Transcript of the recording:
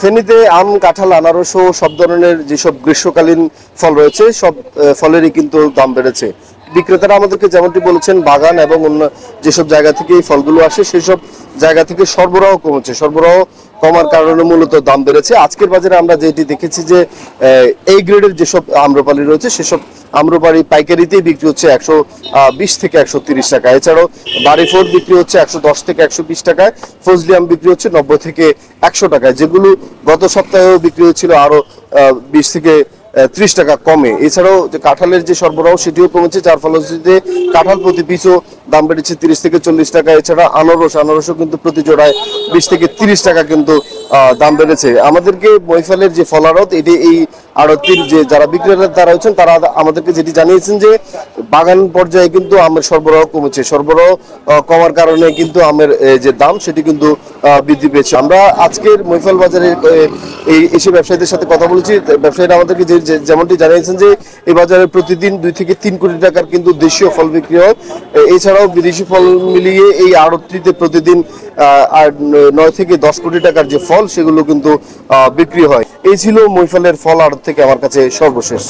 ফেনীতে আম, কাঁঠাল, আনারস ও সব ধরনের যেসব গ্রীষ্মকালীন ফল রয়েছে সব ফলেরই কিন্তু দাম বেড়েছে। বিক্রেতারা আমাদেরকে যেমনটি বলেছেন, বাগান এবং অন্য যেসব জায়গা থেকে এই ফলগুলো আসে সেই সব জায়গা থেকে সরবরাহ কমেছে। সরবরাহ কমার কারণে মূলত দাম বেড়েছে। আজকের বাজারে আমরা যেটি দেখেছি যে এই গ্রেডের যেসব আম্রপালি রয়েছে সেসব আম্রপালি পাইকারিতেই বিক্রি হচ্ছে 120 থেকে 130 টাকা। এছাড়াও বাড়ি ফোর বিক্রি হচ্ছে 110 থেকে 120 টাকায়। ফজলি আম বিক্রি হচ্ছে 90 থেকে 100 টাকায়, যেগুলো গত সপ্তাহেও বিক্রি হচ্ছিল আরো 20 থেকে 30 টাকা কমে। এছাড়াও যে কাঁঠালের যে সরবরাহ সেটিও কমেছে, যার ফলশ্রুতিতে কাঁঠাল প্রতি পিসও দাম বেড়েছে 30 থেকে 40 টাকা। এছাড়া আনারসও কিন্তু প্রতি জোড়ায় 20 থেকে 30 টাকা কিন্তু দাম বেড়েছে। আমাদেরকে মহিফালের যে ফল আড়ত, এটি এই আড়তের যে যারা বিক্রেতা তারা হচ্ছেন, তারা আমাদেরকে যেটি জানিয়েছেন যে বাগান পর্যায়ে কিন্তু আমের সরবরাহ কমেছে। সরবরাহ কমার কারণে কিন্তু আমের যে দাম সেটি কিন্তু বৃদ্ধি পেয়েছে। আমরা আজকের মহিফাল বাজারে এসে ব্যবসায়ীদের সাথে কথা বলেছি। ব্যবসায়ীরা আমাদেরকে যেমনটি জানিয়েছেন যে এই বাজারে প্রতিদিন 2 থেকে 3 কোটি টাকার কিন্তু দেশীয় ফল বিক্রি হয়। এছাড়াও বিদেশি ফল মিলিয়ে এই আড়তটিতে প্রতিদিন 9 থেকে 10 কোটি টাকার যে ফল সেগুলো কিন্তু বিক্রি হয়। এই ছিল মহিফালের ফল আড়ত থেকে আমার কাছে সর্বশেষ।